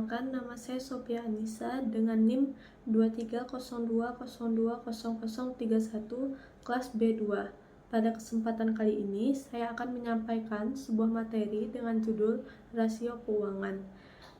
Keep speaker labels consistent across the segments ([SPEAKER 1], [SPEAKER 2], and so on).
[SPEAKER 1] Perkenalkan, nama saya Sophia Anissa dengan NIM 2302020031 kelas B2. Pada kesempatan kali ini, saya akan menyampaikan sebuah materi dengan judul Rasio Keuangan.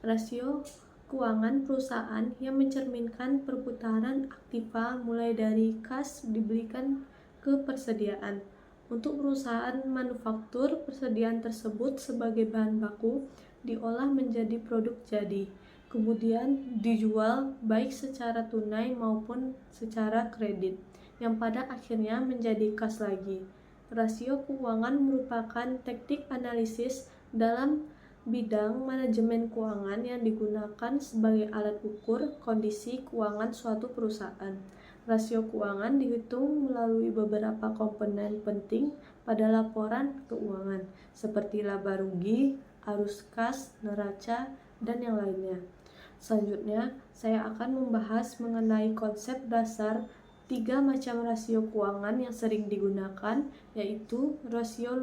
[SPEAKER 1] Rasio keuangan perusahaan yang mencerminkan perputaran aktiva mulai dari kas dibelikan ke persediaan. Untuk perusahaan manufaktur, persediaan tersebut sebagai bahan baku diolah menjadi produk jadi, kemudian dijual baik secara tunai maupun secara kredit, yang pada akhirnya menjadi kas lagi. Rasio keuangan merupakan teknik analisis dalam bidang manajemen keuangan yang digunakan sebagai alat ukur kondisi keuangan suatu perusahaan. Rasio keuangan dihitung melalui beberapa komponen penting pada laporan keuangan, seperti laba rugi, arus kas, neraca, dan yang lainnya. Selanjutnya, saya akan membahas mengenai konsep dasar 3 macam rasio keuangan yang sering digunakan, yaitu rasio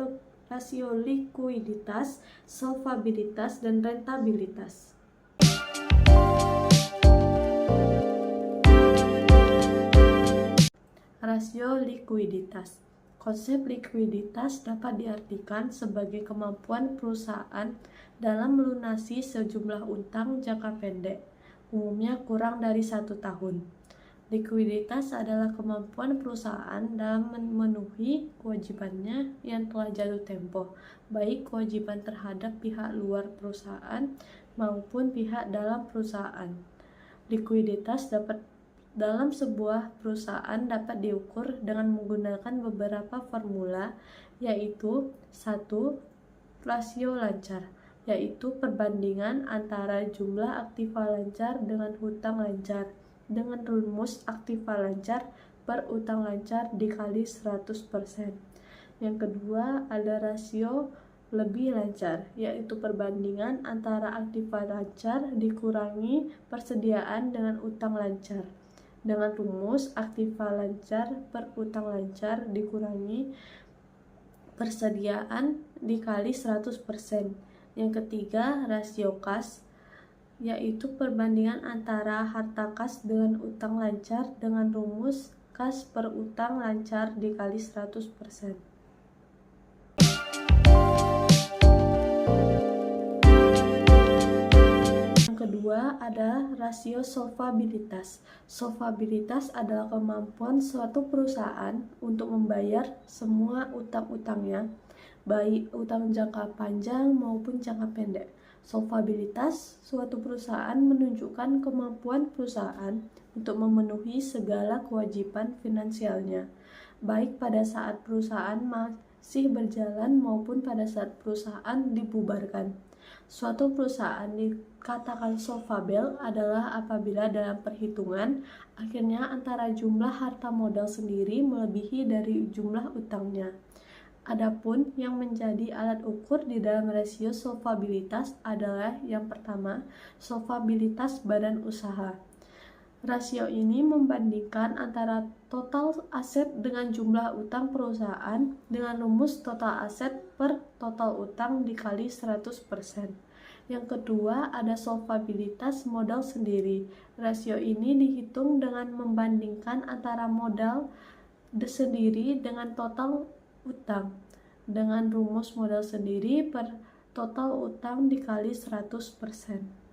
[SPEAKER 1] likuiditas, solvabilitas, dan rentabilitas. Rasio likuiditas. Konsep likuiditas dapat diartikan sebagai kemampuan perusahaan dalam melunasi sejumlah utang jangka pendek, umumnya kurang dari 1 tahun. Likuiditas adalah kemampuan perusahaan dalam memenuhi kewajibannya yang telah jatuh tempo, baik kewajiban terhadap pihak luar perusahaan maupun pihak dalam perusahaan. Likuiditas dalam sebuah perusahaan dapat diukur dengan menggunakan beberapa formula, yaitu 1. Rasio lancar, yaitu perbandingan antara jumlah aktiva lancar dengan hutang lancar dengan rumus aktiva lancar per utang lancar dikali 100%. Yang kedua, ada rasio lebih lancar, yaitu perbandingan antara aktiva lancar dikurangi persediaan dengan utang lancar dengan rumus aktiva lancar per utang lancar dikurangi persediaan dikali 100%. Yang ketiga, rasio kas, yaitu perbandingan antara harta kas dengan utang lancar dengan rumus kas per utang lancar dikali 100%. Kedua, ada rasio solvabilitas. Solvabilitas adalah kemampuan suatu perusahaan untuk membayar semua utang-utangnya, baik utang jangka panjang maupun jangka pendek. Solvabilitas suatu perusahaan menunjukkan kemampuan perusahaan untuk memenuhi segala kewajiban finansialnya, baik pada saat perusahaan masih berjalan maupun pada saat perusahaan dibubarkan. Suatu perusahaan dikatakan solvabel adalah apabila dalam perhitungan akhirnya antara jumlah harta modal sendiri melebihi dari jumlah utangnya. Adapun yang menjadi alat ukur di dalam rasio solvabilitas adalah yang pertama, solvabilitas badan usaha. Rasio ini membandingkan antara total aset dengan jumlah utang perusahaan dengan rumus total aset per total utang dikali 100%. Yang kedua, ada solvabilitas modal sendiri. Rasio ini dihitung dengan membandingkan antara modal sendiri dengan total utang dengan rumus modal sendiri per total utang dikali 100%.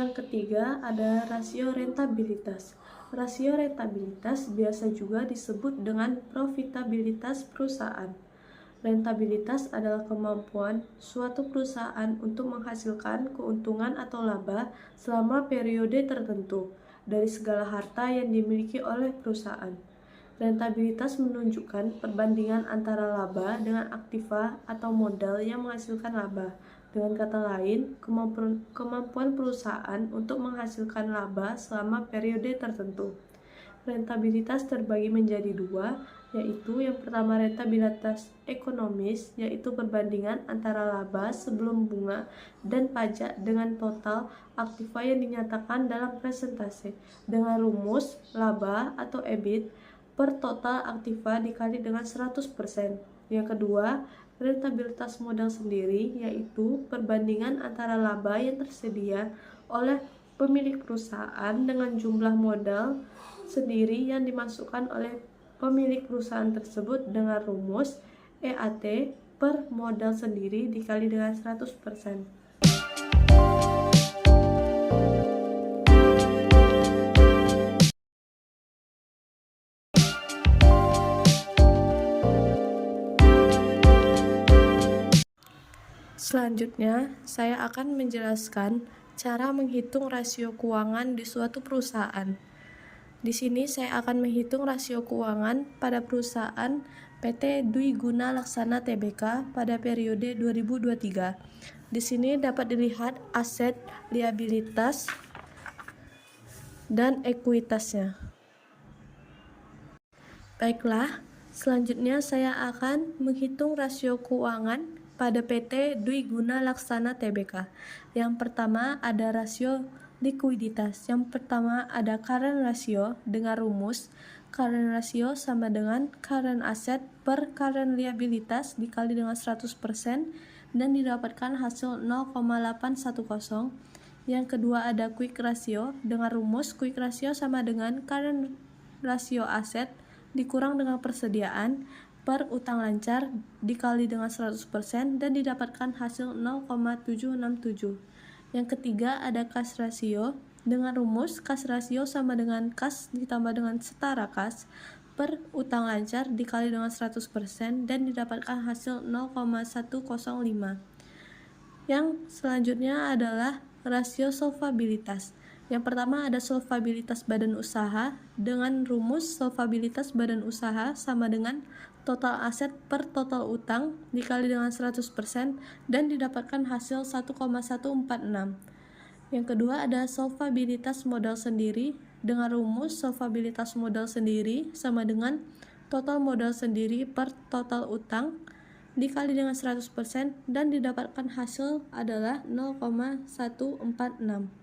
[SPEAKER 1] Yang ketiga, ada rasio rentabilitas. Rasio rentabilitas biasa juga disebut dengan profitabilitas perusahaan. Rentabilitas adalah kemampuan suatu perusahaan untuk menghasilkan keuntungan atau laba selama periode tertentu dari segala harta yang dimiliki oleh perusahaan. Rentabilitas menunjukkan perbandingan antara laba dengan aktiva atau modal yang menghasilkan laba. Dengan kata lain, kemampuan perusahaan untuk menghasilkan laba selama periode tertentu. Rentabilitas terbagi menjadi 2, yaitu yang pertama rentabilitas ekonomis, yaitu perbandingan antara laba sebelum bunga dan pajak dengan total aktiva yang dinyatakan dalam presentase dengan rumus laba atau EBIT per total aktiva dikali dengan 100%. Yang kedua, rentabilitas modal sendiri, yaitu perbandingan antara laba yang tersedia oleh pemilik perusahaan dengan jumlah modal sendiri yang dimasukkan oleh pemilik perusahaan tersebut dengan rumus EAT per modal sendiri dikali dengan 100%. Selanjutnya, saya akan menjelaskan cara menghitung rasio keuangan di suatu perusahaan. Di sini saya akan menghitung rasio keuangan pada perusahaan PT Dwi Guna Laksana Tbk pada periode 2023. Di sini dapat dilihat aset, liabilitas, dan ekuitasnya. Baiklah, selanjutnya saya akan menghitung rasio keuangan pada PT Dwi Guna Laksana Tbk. Yang pertama ada rasio likuiditas. Yang pertama ada current ratio dengan rumus current ratio sama dengan current asset per current liabilitas dikali dengan 100% dan didapatkan hasil 0,810. Yang kedua ada quick ratio dengan rumus quick ratio sama dengan current rasio aset dikurang dengan persediaan per utang lancar dikali dengan 100% dan didapatkan hasil 0,767. Yang ketiga ada cash ratio dengan rumus cash ratio sama dengan cash ditambah dengan setara cash per utang lancar dikali dengan 100% dan didapatkan hasil 0,105. Yang selanjutnya adalah rasio solvabilitas. Yang pertama ada solvabilitas badan usaha dengan rumus solvabilitas badan usaha sama dengan total aset per total utang dikali dengan 100% dan didapatkan hasil 1,146. Yang kedua ada solvabilitas modal sendiri dengan rumus solvabilitas modal sendiri sama dengan total modal sendiri per total utang dikali dengan 100% dan didapatkan hasil adalah 0,146.